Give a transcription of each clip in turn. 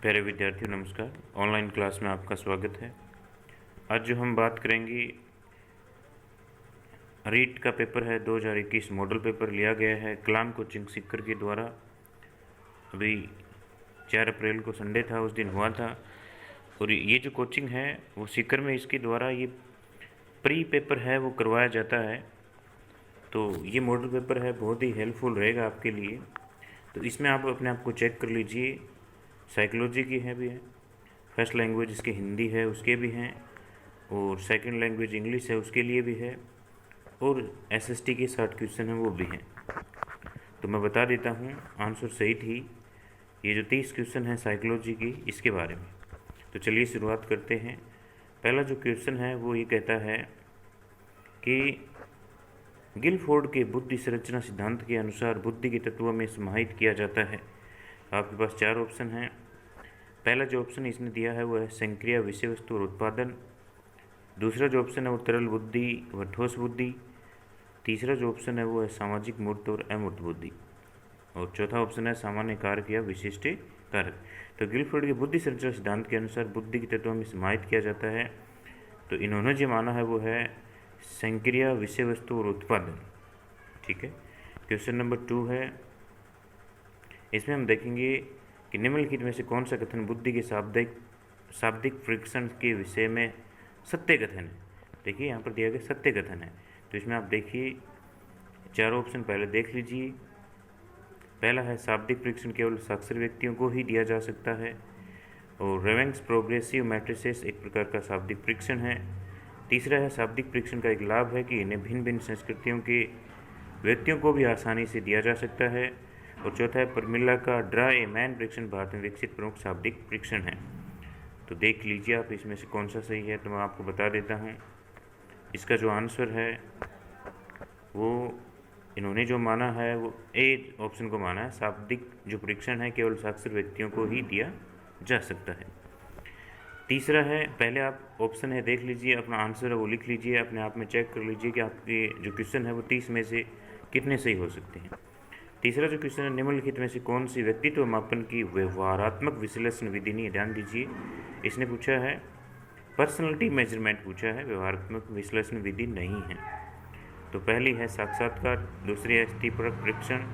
प्यारे विद्यार्थियों नमस्कार। ऑनलाइन क्लास में आपका स्वागत है। आज जो हम बात करेंगे रीट का पेपर है 2021 मॉडल पेपर लिया गया है कलाम कोचिंग सीकर के द्वारा। अभी 4 अप्रैल को संडे था, उस दिन हुआ था। और ये जो कोचिंग है वो सीकर में इसके द्वारा ये प्री पेपर है वो करवाया जाता है। तो ये मॉडल पेपर है, बहुत ही हेल्पफुल रहेगा आपके लिए। तो इसमें आप अपने आप को चेक कर लीजिए। साइकोलॉजी की है भी है, फर्स्ट लैंग्वेज इसके हिंदी है उसके भी हैं, और सेकंड लैंग्वेज इंग्लिश है उसके लिए भी है, और एसएसटी के 60 क्वेश्चन हैं वो भी हैं। तो मैं बता देता हूँ, आंसर सही थी। ये जो 30 क्वेश्चन हैं साइकोलॉजी की इसके बारे में। तो चलिए शुरुआत करते हैं। पहला जो क्वेश्चन है वो ये कहता है कि गिलफोर्ड के बुद्धि संरचना सिद्धांत के अनुसार बुद्धि के तत्वों में समाहित किया जाता है। आपके पास 4 ऑप्शन हैं। पहला जो ऑप्शन इसने दिया है वो है संक्रिया, विषय वस्तु और उत्पादन। दूसरा जो ऑप्शन है वो तरल बुद्धि व ठोस बुद्धि। तीसरा जो ऑप्शन है वो है सामाजिक मूर्त और अमूर्त बुद्धि। और चौथा ऑप्शन है सामान्य कारक या विशिष्ट कारक। तो गिलफोर्ड के बुद्धि संरचना सिद्धांत के अनुसार बुद्धि के तत्वों में समाहित किया जाता है। तो इन्होंने जो माना है वो है संक्रिया, विषय वस्तु और उत्पादन। ठीक है। क्वेश्चन नंबर 2 है, इसमें हम देखेंगे कि निम्नलिखित में से कौन सा कथन बुद्धि के शाब्दिक फ्रिक्शन के विषय में सत्य कथन है। देखिए यहाँ पर दिया गया सत्य कथन है। तो इसमें आप देखिए 4 ऑप्शन पहले देख लीजिए। पहला है शाब्दिक फ्रिक्शन केवल साक्षर व्यक्तियों को ही दिया जा सकता है, और रेवेंस प्रोग्रेसिव मैट्रिसेस एक प्रकार का शाब्दिक फ्रिक्शन है। तीसरा है शाब्दिक फ्रिक्शन का एक लाभ है कि इन्हें भिन्न भिन्न संस्कृतियों के व्यक्तियों को भी आसानी से दिया जा सकता है। और चौथा है परमिला का draw a man friction Bharat में विकसित प्रमुख शाब्दिक फ्रिक्शन है। तो देख लीजिए आप इसमें से कौन सा सही है। तो मैं आपको बता देता हूँ, इसका जो आंसर है वो इन्होंने जो माना है वो ए ऑप्शन को माना है। शाब्दिक जो फ्रिक्शन है केवल साक्षर व्यक्तियों को ही दिया जा सकता है। तीसरा है, पहले आप ऑप्शन है देख लीजिए, अपना आंसर है वो लिख लीजिए, अपने आप में चेक कर लीजिए कि आपके जो क्वेश्चन है वो 30 में से कितने सही हो सकते हैं। तीसरा जो क्वेश्चन है, निम्नलिखित में से कौन सी व्यक्तित्व मापन की व्यवहारात्मक विश्लेषण विधि नहीं है। ध्यान दीजिए, इसने पूछा है पर्सनैलिटी मेजरमेंट पूछा है, व्यवहारात्मक विश्लेषण विधि नहीं है। तो पहली है साक्षात्कार, दूसरी है स्थितिपरक परीक्षण,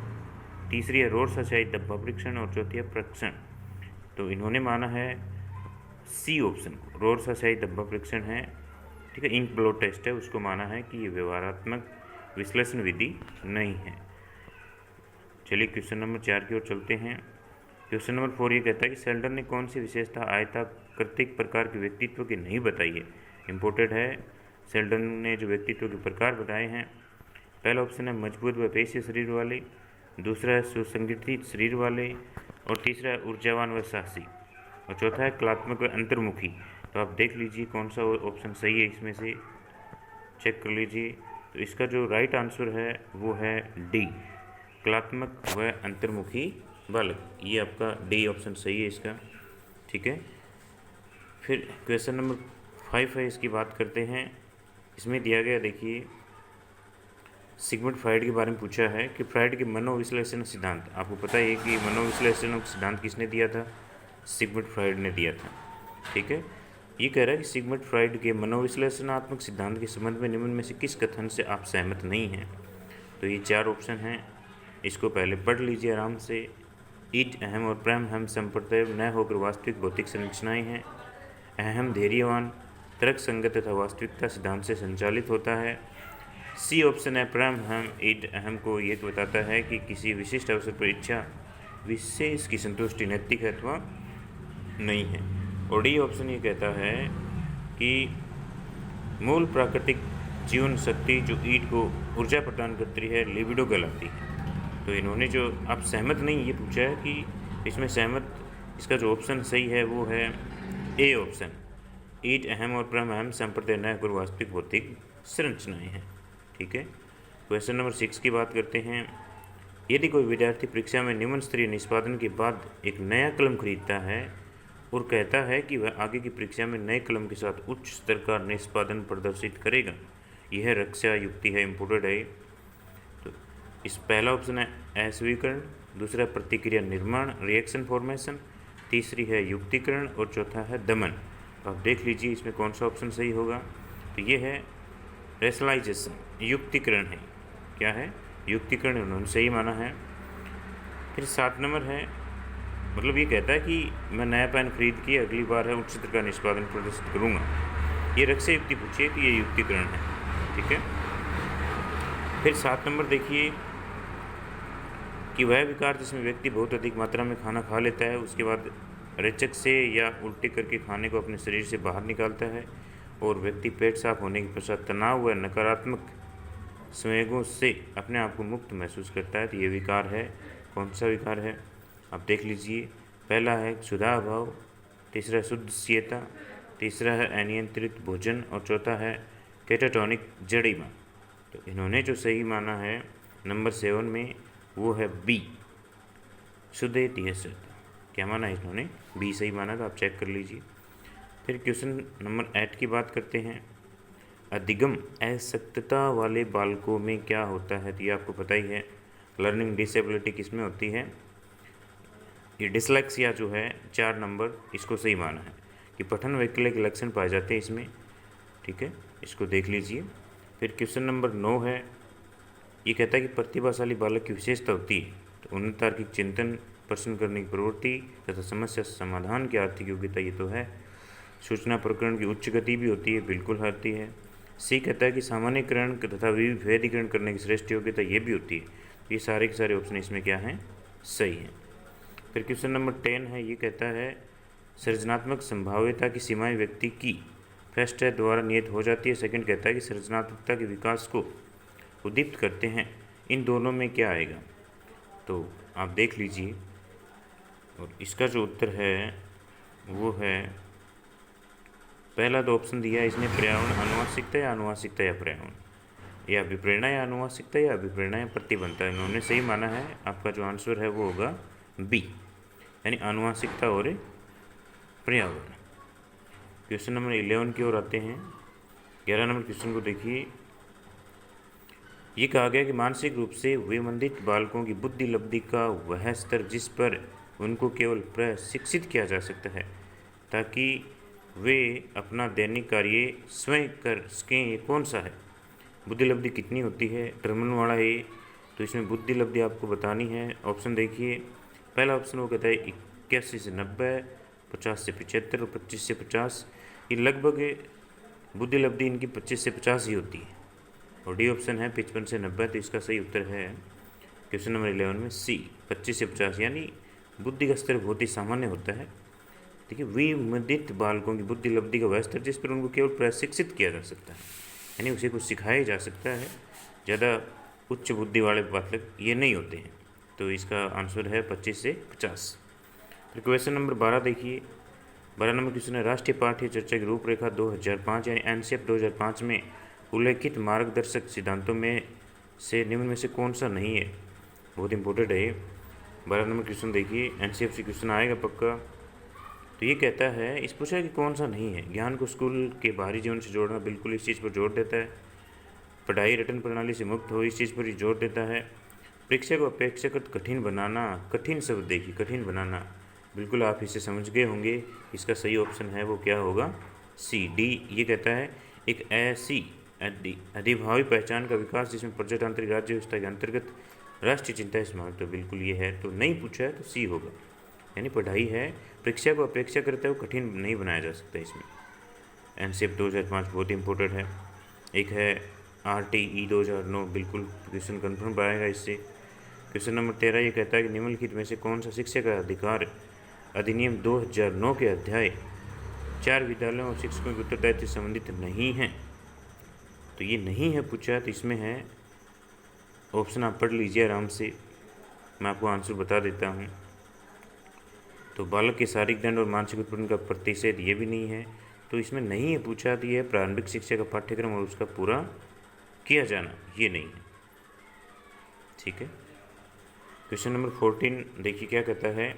तीसरी है रोड सच्चाई डब्बा परीक्षण, और चौथी है परीक्षण। तो इन्होंने माना है सी ऑप्शन को, रोड सच्चाई डब्बा परीक्षण है। ठीक है, इंक ब्लो टेस्ट है, उसको माना है कि ये व्यवहारात्मक विश्लेषण विधि नहीं है। चलिए क्वेश्चन नंबर 4 की ओर चलते हैं। क्वेश्चन नंबर 4 ये कहता है कि सेल्डन ने कौन सी विशेषता आयताकृतिक प्रकार के व्यक्तित्व की नहीं बताई है। इम्पोर्टेड है, सेल्डन ने जो व्यक्तित्व के प्रकार बताए हैं। पहला ऑप्शन है मजबूत व पेशीय शरीर वाले, दूसरा है सुसंगठित शरीर वाले, और तीसरा है ऊर्जावान व साहसी, और चौथा है कलात्मक व अंतर्मुखी। तो आप देख लीजिए कौन सा ऑप्शन सही है, इसमें से चेक कर लीजिए। तो इसका जो राइट आंसर है वो है डी, कलात्मक व अंतर्मुखी बालक। ये आपका डी ऑप्शन सही है इसका। ठीक है। फिर क्वेश्चन नंबर 5 है, इसकी बात करते हैं। इसमें दिया गया देखिए, सिगमंड फ्राइड के बारे में पूछा है कि फ्राइड के मनोविश्लेषण सिद्धांत, आपको पता है कि मनोविश्लेषण सिद्धांत किसने दिया था, सिगमंड फ्राइड ने दिया था। ठीक है। ये कह रहा है कि सिगमंड फ्राइड के मनोविश्लेषणात्मक सिद्धांत के संबंध में निम्न में से किस कथन से आप सहमत नहीं हैं। तो ये 4 ऑप्शन हैं, इसको पहले पढ़ लीजिए आराम से। ईट अहम और प्रेम हम संप्रदाय न होकर वास्तविक भौतिक संरचनाएं हैं। अहम धैर्यवान तर्क संगत तथा वास्तविकता सिद्धांत से संचालित होता है। सी ऑप्शन है प्रेम हम ईट अहम को ये बताता है कि किसी विशिष्ट अवसर पर इच्छा विशेष की संतुष्टि नैतिक है अथवा नहीं है। और डी ऑप्शन ये कहता है कि मूल प्राकृतिक जीवन शक्ति जो ईट को ऊर्जा प्रदान करती है लिबिडो कहलाती है। तो इन्होंने जो आप सहमत नहीं ये पूछा है कि इसमें सहमत, इसका जो ऑप्शन सही है वो है ए ऑप्शन, ईट अहम और प्रेम अहम संप्रदाय न होकर वास्तविक भौतिक संरचनाएं हैं। ठीक है। क्वेश्चन नंबर 6 की बात करते हैं। यदि कोई विद्यार्थी परीक्षा में निम्न स्तरीय निष्पादन के बाद एक नया कलम खरीदता है और कहता है कि वह आगे की परीक्षा में नए कलम के साथ उच्च स्तर का निष्पादन प्रदर्शित करेगा, यह रक्षा युक्ति है, इम्पोर्टेड है। तो इस पहला ऑप्शन है अस्वीकरण, दूसरा प्रतिक्रिया निर्माण रिएक्शन फॉर्मेशन, तीसरी है युक्तिकरण और चौथा है दमन। तो आप देख लीजिए इसमें कौन सा ऑप्शन सही होगा। तो ये है रेशनलाइजेशन, युक्तिकरण है। क्या है? युक्तिकरण, उन्होंने सही माना है। फिर 7 नंबर है, मतलब ये कहता है कि मैं नया पेन खरीद के अगली बार है उच्च चित्र का निष्पादन प्रदर्शित करूँगा। ये रख से युक्ति पूछिए तो ये युक्तिकरण है। ठीक है। फिर 7 नंबर देखिए कि वह विकार जिसमें व्यक्ति बहुत अधिक मात्रा में खाना खा लेता है, उसके बाद रेचक से या उल्टी करके खाने को अपने शरीर से बाहर निकालता है, और व्यक्ति पेट साफ होने के पश्चात तनाव व नकारात्मक संवेगों से अपने आप को मुक्त महसूस करता है। तो ये विकार है। कौन सा विकार है? आप देख लीजिए। पहला है क्षुधा अभाव, तीसरा शुद्धशीलता, तीसरा है अनियंत्रित भोजन, और चौथा है कैटाटोनिक जड़ीमा। तो इन्होंने जो सही माना है नंबर 7 में, वो है बी, शुद्धशीलता। क्या माना है इन्होंने? बी सही माना। तो आप चेक कर लीजिए। फिर क्वेश्चन नंबर 8 की बात करते हैं। अधिगम अशक्तता वाले बालकों में क्या होता है? तो ये आपको पता ही है। लर्निंग डिसेबिलिटी किसमें होती है? ये डिसलेक्सिया जो है 4 नंबर, इसको सही माना है कि पठन वैकल्य के लक्षण पाए जाते हैं इसमें। ठीक है, इसको देख लीजिए। फिर क्वेश्चन नंबर 9 है, ये कहता है कि प्रतिभाशाली बालक की विशेषता होती है तो उन्नत तार्किक चिंतन, प्रश्न करने की प्रवृत्ति तथा समस्या समाधान की आर्थिक योग्यता। ये तो है। सूचना प्रकरण की उच्च गति भी होती है, बिल्कुल होती है। सी कहता है कि सामान्यकरण तथा विभेदीकरण करने की श्रेष्ठ योग्यता ये भी होती है। ये सारे के सारे ऑप्शन इसमें क्या हैं? सही हैं। फिर क्वेश्चन नंबर 10 है, ये कहता है सृजनात्मक संभाव्यता की सीमाएं व्यक्ति की फर्स्ट है द्वारा नियत हो जाती है। सेकंड कहता है कि सृजनात्मकता के विकास को उद्दीप्त करते हैं। इन दोनों में क्या आएगा? तो आप देख लीजिए, और इसका जो उत्तर है वो है पहला। 2 ऑप्शन दिया है इसने, पर्यावरण आनुवांशिकता या आनुवांशिकता या पर्यावरण, या अभिप्रेरणा या आनुवांशिकता या अभिप्रेरणा या प्रतिबंधता। इन्होंने सही माना है। आपका जो आंसर है वो होगा बी, यानी आनुवांशिकता और पर्यावरण। क्वेश्चन नंबर 11 की ओर आते हैं। 11 नंबर क्वेश्चन को देखिए। ये कहा गया कि मानसिक रूप से विमंदित बालकों की बुद्धि लब्धि का वह स्तर जिस पर उनको केवल प्रशिक्षित किया जा सकता है ताकि वे अपना दैनिक कार्य स्वयं कर सकें, ये कौन सा है? बुद्धि लब्धि कितनी होती है? टर्मिनल वाला है ये। तो इसमें बुद्धि लब्धि आपको बतानी है। ऑप्शन देखिए। पहला ऑप्शन वो कहता है 81 से 90, 50 से 75 और 25 से 50। ये लगभग बुद्धि लब्धि इनकी 25 से 50 ही होती है। और डी ऑप्शन है 55 से 90। तो इसका सही उत्तर है क्वेश्चन नंबर 11 में सी, 25 से 50, यानी बुद्धि का स्तर बहुत ही सामान्य होता है। देखिए, विमंदित बालकों की बुद्धि लब्धि का वह स्तर जिस पर उनको केवल प्रशिक्षित किया जा सकता है, यानी उसे कुछ सिखाया जा सकता है। ज़्यादा उच्च बुद्धि वाले बालक ये नहीं होते हैं। तो इसका आंसर है 25 से 50। फिर क्वेश्चन नंबर 12 देखिए। 12 नंबर क्वेश्चन है, राष्ट्रीय पाठ्य चर्चा की रूपरेखा 2005 यानी एनसीएफ 2005 में उल्लेखित मार्गदर्शक सिद्धांतों में से निम्न में से कौन सा नहीं है? बहुत इंपॉर्टेंट है ये। 12 नंबर क्वेश्चन देखिए, एनसीएफ से क्वेश्चन आएगा पक्का। तो ये कहता है, इस पूछा है कि कौन सा नहीं है। ज्ञान को स्कूल के बाहरी जीवन से जोड़ना, बिल्कुल इस चीज़ पर जोर देता है। पढ़ाई रटन प्रणाली से मुक्त हो, इस चीज़ पर ही जोर देता है। परीक्षा को अपेक्षाकृत कठिन बनाना, कठिन शब्द देखिए, कठिन बनाना, बिल्कुल आप इसे समझ गए होंगे। इसका सही ऑप्शन है वो क्या होगा? सी, डी। ये कहता है एक ऐसी अधिभावी पहचान का विकास जिसमें प्रजातांत्रिक राज्य व्यवस्था के अंतर्गत राष्ट्रीय चिंता समावेश। तो बिल्कुल ये है। तो नहीं पूछा है तो सी होगा, यानी पढ़ाई है, परीक्षा को अपेक्षा करते हुए कठिन नहीं बनाया जा सकता। इसमें एनसीएफ 2005 बहुत इंपॉर्टेंट है। एक है आरटीई 2009, बिल्कुल क्वेश्चन कन्फर्म आएगा इससे। क्वेश्चन नंबर 13 ये कहता है कि निम्नलिखित में से कौन सा शिक्षक का अधिकार अधिनियम 2009 के अध्याय 4 विद्यालयों और शिक्षकों के उत्तरदायित्व से संबंधित नहीं है? तो ये नहीं है पूछा, तो इसमें है ऑप्शन, आप पढ़ लीजिए आराम से, मैं आपको आंसर बता देता हूँ। तो बालक के शारीरिक दंड और मानसिक उत्पीड़न का प्रतिषेध, ये भी नहीं है। तो इसमें नहीं है पूछा, तो ये प्रारंभिक शिक्षा का पाठ्यक्रम और उसका पूरा किया जाना, ये नहीं है। ठीक है। क्वेश्चन नंबर 14 देखिए क्या कहता है,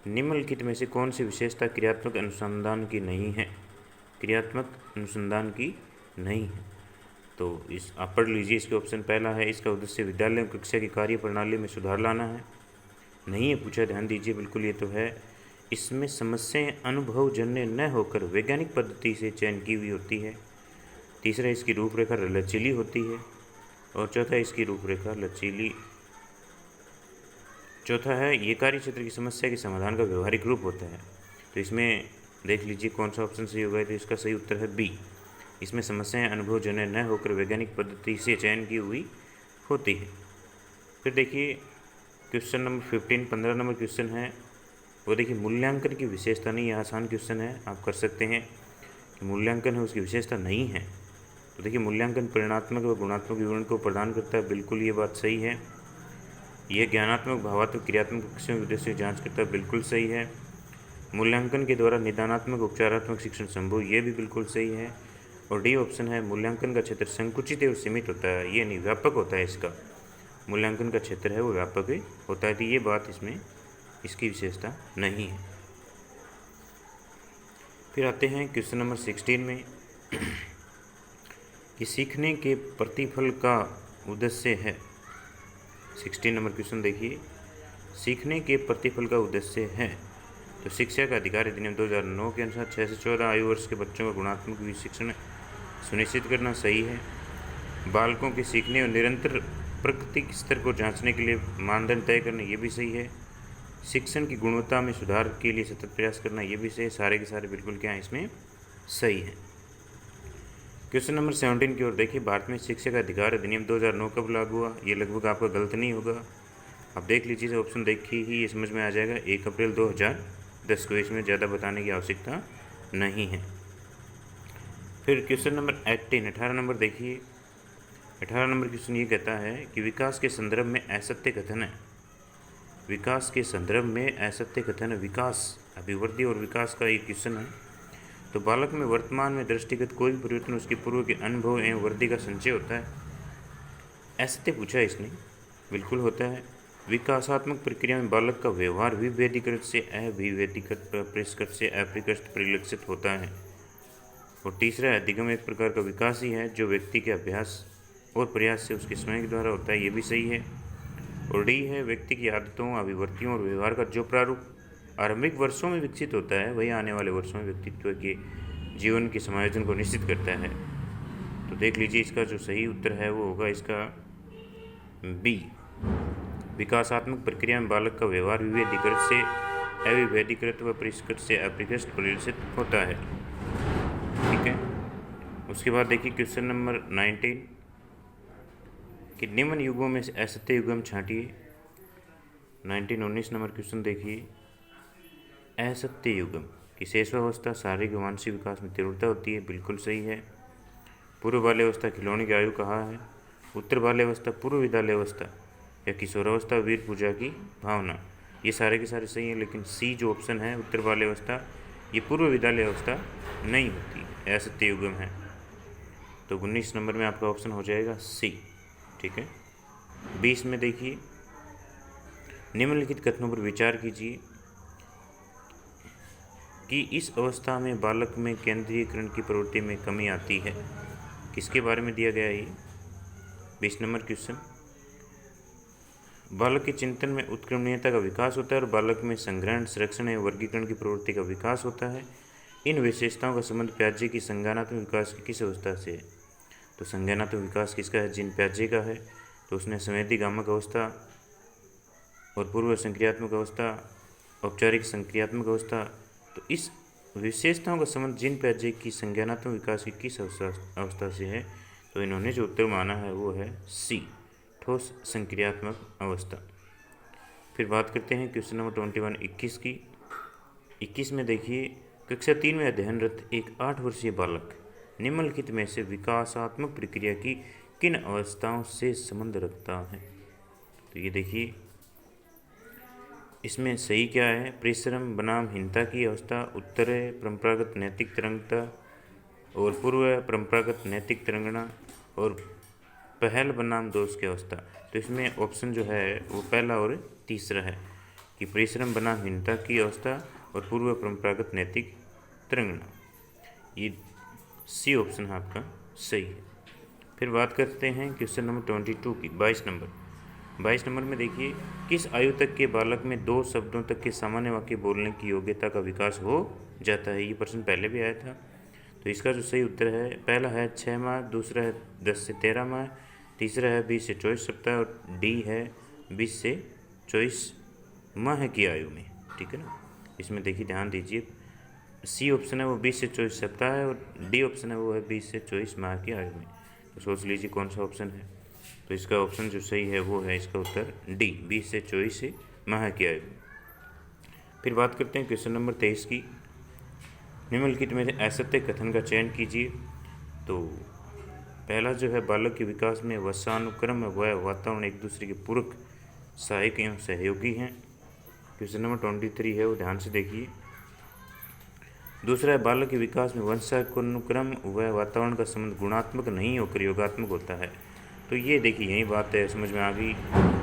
निम्नलिखित में से कौन सी विशेषता क्रियात्मक अनुसंधान की नहीं है? क्रियात्मक अनुसंधान की नहीं है। तो इस आप पढ़ लीजिए। इसके ऑप्शन पहला है, इसका उद्देश्य विद्यालय कक्षा की कार्य प्रणाली में सुधार लाना है। नहीं है पूछा, ध्यान दीजिए, बिल्कुल ये तो है। इसमें समस्याएं अनुभवजन्य न होकर वैज्ञानिक पद्धति से चयन की हुई होती है। तीसरा, इसकी रूपरेखा लचीली होती है। और चौथा, इसकी रूपरेखा लचीली चौथा है ये कार्य क्षेत्र की समस्या के समाधान का व्यवहारिक रूप होता है। तो इसमें देख लीजिए कौन सा ऑप्शन सही होगा। तो इसका सही उत्तर है बी, इसमें समस्याएं अनुभवजन्य न होकर वैज्ञानिक पद्धति से चयन की हुई होती है। फिर देखिए क्वेश्चन नंबर 15, 15 नंबर क्वेश्चन है वो देखिए मूल्यांकन की विशेषता नहीं। यह आसान क्वेश्चन है, आप कर सकते हैं कि मूल्यांकन है उसकी विशेषता नहीं है। तो देखिए मूल्यांकन परिणात्मक व गुणात्मक विवरण को प्रदान करता है, बिल्कुल ये बात सही है। यह ज्ञानात्मक भावात्मक क्रियात्मक पक्षों के उद्देश्य की जाँच करता है, बिल्कुल सही है। मूल्यांकन के द्वारा निदानात्मक उपचारात्मक शिक्षण संभव, ये भी बिल्कुल सही है। और डी ऑप्शन है मूल्यांकन का क्षेत्र संकुचित एवं सीमित होता है, ये नहीं व्यापक होता है। इसका मूल्यांकन का क्षेत्र है वो व्यापक होता है, तो ये बात इसमें इसकी विशेषता नहीं है। फिर आते हैं क्वेश्चन नंबर 16 में कि सीखने के प्रतिफल का उद्देश्य है। 16 नंबर क्वेश्चन देखिए, सीखने के प्रतिफल का उद्देश्य है। तो शिक्षा का अधिकार अधिनियम 2009 के अनुसार 6 से 14 आयु वर्ष के बच्चों का गुणात्मक शिक्षण सुनिश्चित करना सही है। बालकों के सीखने और निरंतर प्रगति स्तर को जांचने के लिए मानदंड तय करना, ये भी सही है। शिक्षण की गुणवत्ता में सुधार के लिए सतत प्रयास करना, ये भी सही है। सारे के सारे बिल्कुल क्या है इसमें सही है। क्वेश्चन नंबर 17 की ओर देखिए, भारत में शिक्षा का अधिकार अधिनियम 2009 कब लागू हुआ। ये लगभग आपका गलत नहीं होगा, आप देख लीजिए ऑप्शन देखिए ही ये समझ में आ जाएगा, 1 अप्रैल 2010 को। इसमें ज़्यादा बताने की आवश्यकता नहीं है। फिर क्वेश्चन नंबर 18 नंबर देखिए, 18 नंबर क्वेश्चन ये कहता है कि विकास के संदर्भ में असत्य कथन है। विकास के संदर्भ में असत्य कथन, विकास अभिवृद्धि और विकास का एक क्वेश्चन है। तो बालक में वर्तमान में दृष्टिगत कोई भी परिवर्तन उसके पूर्व के अनुभव एवं वृद्धि का संचय होता है। असत्य पूछा है इसने, बिल्कुल होता है। विकासात्मक प्रक्रिया में बालक का व्यवहार विभेदीकृत से अविभेदीकृत, परिष्कृत से अपरिष्कृत परिलक्षित होता है। और तीसरा, अधिगम एक प्रकार का विकास ही है जो व्यक्ति के अभ्यास और प्रयास से उसके स्वयं के द्वारा होता है, ये भी सही है। और डी है, व्यक्ति की आदतों, अभिवृत्तियों और व्यवहार का जो प्रारूप आरंभिक वर्षों में विकसित होता है वही आने वाले वर्षों में व्यक्तित्व के जीवन के समायोजन को निश्चित करता है। तो देख लीजिए इसका जो सही उत्तर है वो होगा इसका बी, विकासात्मक प्रक्रिया में बालक का व्यवहार विभेदीकृत से अविभेदीकृत व परिष्कृत से अपरिष्कृत परिलक्षित होता है। ठीक है। उसके बाद देखिए क्वेश्चन नंबर 19 कि निम्न युगों में से असत्य युगम छांटिए। 19 नंबर क्वेश्चन देखिए, असत्य युगम की शेषावस्था शारीरिक मानसिक विकास में तीव्रता होती है, बिल्कुल सही है। पूर्व बाल्यावस्था खिलौने की आयु कहाँ है। उत्तर बाल्यावस्था पूर्व विद्यालयावस्था या किशोरावस्था वीर पूजा की भावना, ये सारे के सारे सही हैं। लेकिन सी जो ऑप्शन है उत्तर बाल्यावस्था, ये पूर्व विद्यालयावस्था नहीं होती, असत्य युगम है। तो 19 नंबर में आपका ऑप्शन हो जाएगा सी। ठीक है। 20 में देखिए, निम्नलिखित कथनों पर विचार कीजिए कि इस अवस्था में बालक में केंद्रीयकरण की प्रवृत्ति में कमी आती है। किसके बारे में दिया गया है ये। 20 नंबर क्वेश्चन, बालक के चिंतन में उत्क्रमणीयता का विकास होता है और बालक में संग्रहण, संरक्षण एवं वर्गीकरण की प्रवृत्ति का विकास होता है। इन विशेषताओं का संबंध प्याजे की संज्ञानात्मक विकास की किस अवस्था से है। तो संज्ञानात्मक विकास किसका है, जिन प्याजे का है। तो उसने संवेदीगामक अवस्था और पूर्व संक्रियात्मक अवस्था, औपचारिक संक्रियात्मक अवस्था। तो इस विशेषताओं का संबंध जिन प्याजे की संज्ञानात्मक विकास की किस अवस्था से है। तो इन्होंने जो उत्तर माना है वो है सी, ठोस संक्रियात्मक अवस्था। फिर बात करते हैं क्वेश्चन नंबर 21 21 की। 21 में देखिए, कक्षा 3 में अध्ययनरत एक 8 वर्षीय बालक निम्नलिखित में से विकासात्मक प्रक्रिया की किन अवस्थाओं से संबंध रखता है। तो ये देखिए इसमें सही क्या है, परिश्रम बनाम हीनता की अवस्था, उत्तर है परंपरागत नैतिक तरंगता और पूर्व परंपरागत नैतिक तरंगना, और पहल बनाम दोष की अवस्था। तो इसमें ऑप्शन जो है वो पहला और तीसरा है कि परिश्रम बनाम हीनता की अवस्था और पूर्व परंपरागत नैतिक तरंगना, ये सी ऑप्शन है आपका सही है। फिर बात करते हैं क्वेश्चन नंबर 22 की। 22 नंबर, 22 नंबर में देखिए, किस आयु तक के बालक में 2 शब्दों तक के सामान्य वाक्य बोलने की योग्यता का विकास हो जाता है। ये प्रश्न पहले भी आया था। तो इसका जो सही उत्तर है, पहला है 6 माह, दूसरा है 10 से 13 माह, तीसरा है 20 से 24 सप्ताह और डी है 20 से 24 माह की आयु में। ठीक है ना। इसमें देखिए ध्यान दीजिए, सी ऑप्शन है वो 20 से 24 सप्ताह है और डी ऑप्शन है वो है 20 से 24 माह की आयु में। तो सोच लीजिए कौन सा ऑप्शन है। तो इसका ऑप्शन जो सही है वो है इसका उत्तर डी, 20 से 24 माह की आयु में। फिर बात करते हैं क्वेश्चन नंबर 23 की। निम्नलिखित में असत्य कथन का चयन कीजिए। तो पहला जो है, बालक के विकास में वंशानुक्रम व वातावरण एक दूसरे के पूरक, सहायक एवं सहयोगी हैं। क्वेश्चन नंबर 23 है वो ध्यान से देखिए। दूसरा है, बालक के विकास में वंशानुक्रम व वातावरण का संबंध गुणात्मक नहीं होकर योगात्मक होता है। तो ये देखिए यही बात है, समझ में आ गई।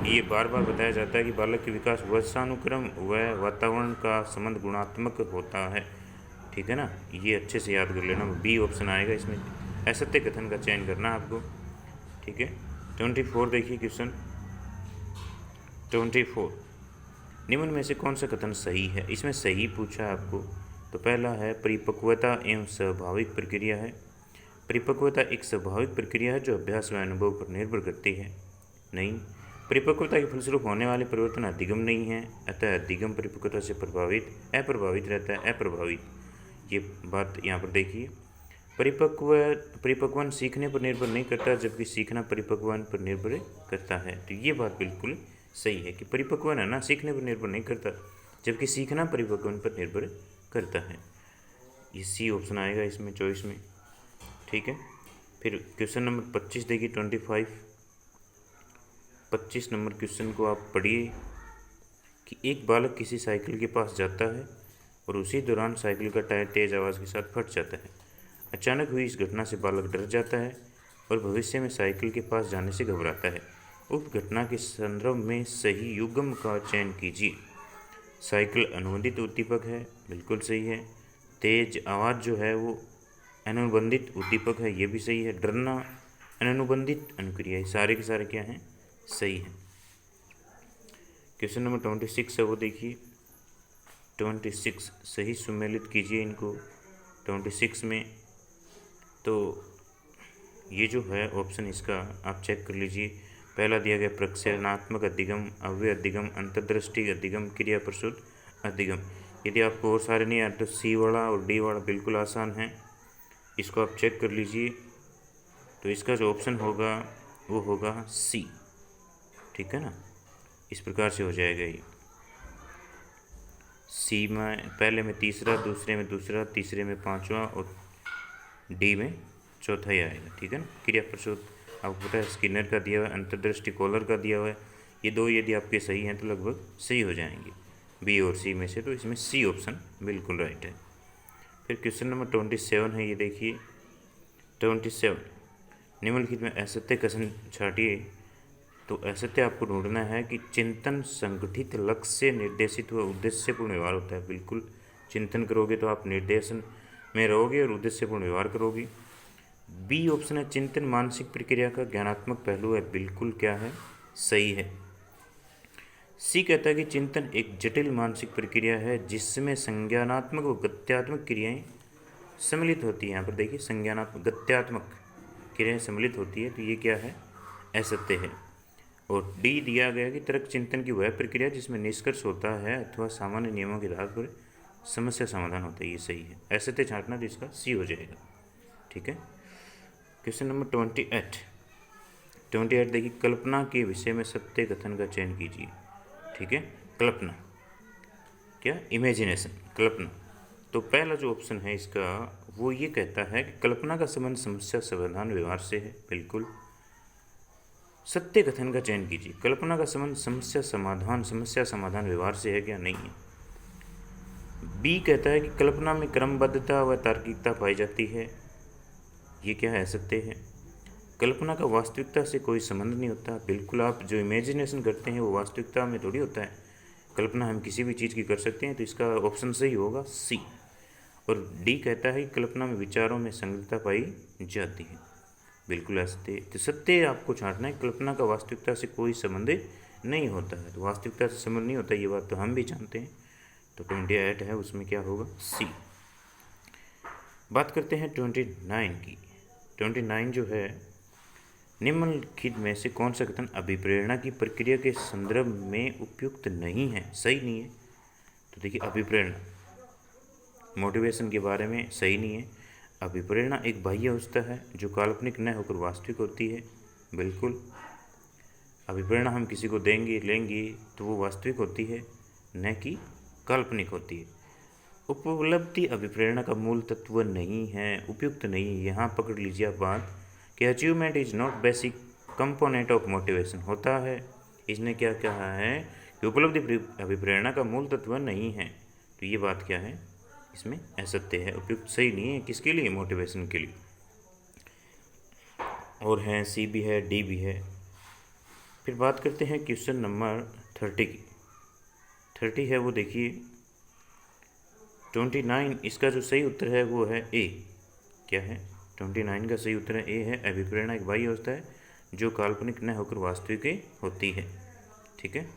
ये बार बार बताया जाता है कि बालक के विकास वंशानुक्रम व वातावरण का संबंध गुणात्मक होता है। ठीक है ना, ये अच्छे से याद कर लेना। बी ऑप्शन आएगा इसमें, असत्य कथन का चयन करना आपको। ठीक है। 24 देखिए क्वेश्चन 24, निम्न में से कौन सा कथन सही है। इसमें सही पूछा आपको। तो पहला है, परिपक्वता एवं स्वाभाविक प्रक्रिया है। परिपक्वता एक स्वाभाविक प्रक्रिया है जो अभ्यास व अनुभव पर निर्भर करती है। नहीं, परिपक्वता के फलस्वरूप होने वाले परिवर्तन अधिगम नहीं है, अतः अधिगम परिपक्वता से अप्रभावित रहता है। अप्रभावित, ये बात यहाँ पर देखिए। परिपक्वन सीखने पर निर्भर नहीं करता, जबकि सीखना परिपक्वन पर निर्भर करता है। तो ये बात बिल्कुल सही है कि परिपक्वन है ना, सीखने पर निर्भर नहीं करता, जबकि सीखना परिपक्वन पर निर्भर करता है। ये सी ऑप्शन आएगा इसमें, चॉइस में। ठीक है। फिर क्वेश्चन नंबर 25 देखिए 25 नंबर क्वेश्चन को आप पढ़िए कि एक बालक किसी साइकिल के पास जाता है और उसी दौरान साइकिल का टायर तेज आवाज़ के साथ फट जाता है। अचानक हुई इस घटना से बालक डर जाता है और भविष्य में साइकिल के पास जाने से घबराता है। उक्त घटना के संदर्भ में सही युग्म का चयन कीजिए। साइकिल अनुबंधित उद्दीपक है, बिल्कुल सही है। तेज आवाज़ जो है वो अनुबंधित उद्दीपक है, ये भी सही है। डरना अनुबंधित अनुक्रिया, सारे के सारे क्या हैं, सही है। क्वेश्चन नंबर 26 है वो देखिए 26, सही सुमेलित कीजिए इनको। 26 में तो ये जो है ऑप्शन इसका आप चेक कर लीजिए। पहला दिया गया प्रक्षेपणात्मक अधिगम, अव्यय अधिगम, अंतर्दृष्टि अधिगम, क्रिया प्रसूत अधिगम। यदि आपको और सारे नहीं आए तो सी वाला और डी वाला बिल्कुल आसान है, इसको आप चेक कर लीजिए। तो इसका जो ऑप्शन होगा वो होगा सी। ठीक है ना, इस प्रकार से हो जाएगा ये। सी में पहले में तीसरा, दूसरे में दूसरा, तीसरे में पांचवा और डी में चौथा ही आएगा। ठीक है ना। क्रिया प्रसूत आपको पता है स्किनर का दिया हुआ है, अंतर्दृष्टि कॉलर का दिया हुआ है। ये दो यदि आपके सही हैं तो लगभग सही हो जाएंगे बी और सी में से। तो इसमें सी ऑप्शन बिल्कुल राइट है। फिर क्वेश्चन नंबर 27 है ये देखिए 27, निम्नलिखित में असत्य कथन छाटिए। तो असत्य आपको ढूंढना है कि चिंतन संगठित लक्ष्य से निर्देशित व उद्देश्यपूर्ण व्यवहार होता है। बिल्कुल, चिंतन करोगे तो आप निर्देशन में रहोगे और उद्देश्यपूर्ण व्यवहार करोगे। बी ऑप्शन है, चिंतन मानसिक प्रक्रिया का ज्ञानात्मक पहलू है, बिल्कुल क्या है, सही है। सी कहता है कि चिंतन एक जटिल मानसिक प्रक्रिया है जिसमें संज्ञानात्मक व गत्यात्मक क्रियाएं सम्मिलित होती हैं। यहाँ पर देखिए संज्ञानात्मक गत्यात्मक क्रियाएं सम्मिलित होती है, तो ये क्या है, असत्य है। और डी दिया गया कि तर्क चिंतन की वह प्रक्रिया जिसमें निष्कर्ष होता है अथवा सामान्य नियमों के आधार पर समस्या समाधान होता है, ये सही है। असत्य छांटना तो इसका सी हो जाएगा। ठीक है। क्वेश्चन नंबर 28 देखिए, कल्पना के विषय में सत्य कथन का चयन कीजिए। ठीक है। कल्पना क्या, इमेजिनेशन, कल्पना। तो पहला जो ऑप्शन है इसका वो ये कहता है कि कल्पना का संबंध समस्या समाधान व्यवहार से है, बिल्कुल। सत्य कथन का चयन कीजिए, कल्पना का संबंध समस्या समाधान व्यवहार से है क्या, नहीं है। बी कहता है कि कल्पना में क्रमबद्धता व तार्किकता पाई जाती है, ये क्या है, सत्य है। कल्पना का वास्तविकता से कोई संबंध नहीं होता, बिल्कुल। आप जो इमेजिनेशन करते हैं वो वास्तविकता में थोड़ी होता है। कल्पना हम किसी भी चीज़ की कर सकते हैं, तो इसका ऑप्शन सही होगा सी। और डी कहता है कि कल्पना में विचारों में संगतता पाई जाती है, बिल्कुल असत्य। तो सत्य आपको छांटना है, कल्पना का वास्तविकता से कोई संबंध नहीं होता है, तो वास्तविकता से संबंध नहीं होता, ये बात तो हम भी जानते हैं। तो 28 है, उसमें क्या होगा, सी। बात करते हैं 29 की। 29 जो है, निम्नलिखित में से कौन सा कथन अभिप्रेरणा की प्रक्रिया के संदर्भ में उपयुक्त नहीं है, सही नहीं है। तो देखिए, अभिप्रेरणा मोटिवेशन के बारे में सही नहीं है। अभिप्रेरणा एक बाह्य अवस्था है जो काल्पनिक न होकर वास्तविक होती है, बिल्कुल। अभिप्रेरणा हम किसी को देंगे लेंगे तो वो वास्तविक होती है, न कि काल्पनिक होती है। उपलब्धि अभिप्रेरणा का मूल तत्व नहीं है, उपयुक्त नहीं है। यहाँ पकड़ लीजिए आप बात कि achievement is not basic component of motivation होता है। इसने क्या कहा है कि उपलब्धि अभिप्रेरणा का मूल तत्व नहीं है। तो ये बात क्या है, इसमें असत्य है, उपयुक्त सही नहीं है। किसके लिए, मोटिवेशन के लिए। और है सी भी है, डी भी है। फिर बात करते हैं क्वेश्चन नंबर 30 की। 30 है वो देखिए 29, इसका जो सही उत्तर है वो है ए। क्या है, 29 का सही उत्तर है ए है। अभिप्रेरणा एक बाह्य अवस्था है जो काल्पनिक न होकर वास्तविक होती है, ठीक है,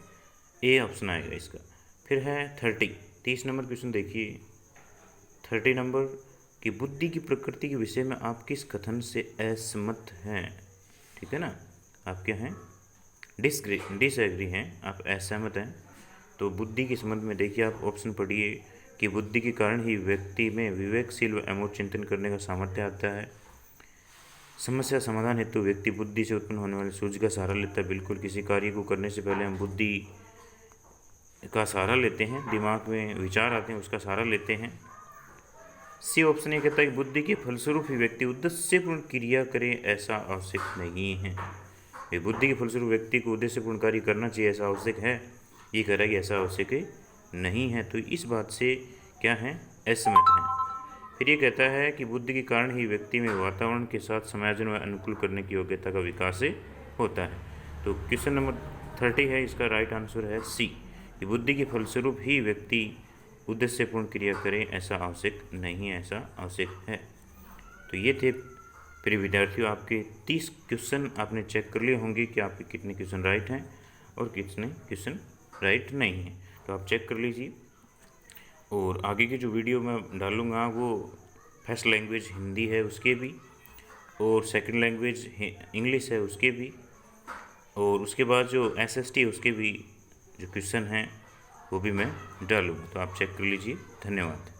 ए ऑप्शन आएगा इसका। फिर है 30 नंबर क्वेश्चन देखिए। 30 नंबर कि बुद्धि की प्रकृति के विषय में आप किस कथन से असहमत हैं, ठीक है ना। आप क्या हैं, डिसएग्री हैं, आप असहमत हैं। तो बुद्धि के संबंध में देखिए, आप ऑप्शन पढ़िए कि बुद्धि के कारण ही व्यक्ति में विवेकशील व अमूर्त चिंतन करने का सामर्थ्य आता है। समस्या समाधान हेतु व्यक्ति बुद्धि से उत्पन्न होने वाली सूझ का सहारा लेता है। बिल्कुल, किसी कार्य को करने से पहले हम बुद्धि का सहारा लेते हैं, दिमाग में विचार आते हैं, उसका सहारा लेते हैं। सी ऑप्शन ये कहता है कि बुद्धि के फलस्वरूप ही व्यक्ति उद्देश्यपूर्ण क्रिया करे, ऐसा आवश्यक नहीं है। ये बुद्धि के फलस्वरूप व्यक्ति को उद्देश्यपूर्ण कार्य करना चाहिए, ऐसा आवश्यक है, ये कह रहा है कि ऐसा आवश्यक नहीं है। तो इस बात से क्या है, असहमत हैं। फिर ये कहता है कि बुद्धि के कारण ही व्यक्ति में वातावरण के साथ समायोजन व अनुकूल करने की योग्यता का विकास होता है। तो क्वेश्चन नंबर 30 है, इसका राइट आंसर है सी, कि बुद्धि के फलस्वरूप ही व्यक्ति उद्देश्यपूर्ण क्रिया करे, ऐसा आवश्यक नहीं है, ऐसा आवश्यक है। तो ये थे प्रिय विद्यार्थियों आपके 30 क्वेश्चन। आपने चेक कर लिए होंगे कि आपके कितने क्वेश्चन राइट हैं और कितने क्वेश्चन राइट नहीं हैं। तो आप चेक कर लीजिए। और आगे की जो वीडियो मैं डालूँगा वो फर्स्ट लैंग्वेज हिंदी है उसके भी, और सेकंड लैंग्वेज इंग्लिश है उसके भी, और उसके बाद जो SST है उसके भी जो क्वेश्चन हैं वो भी मैं डालूँगा। तो आप चेक कर लीजिए। धन्यवाद।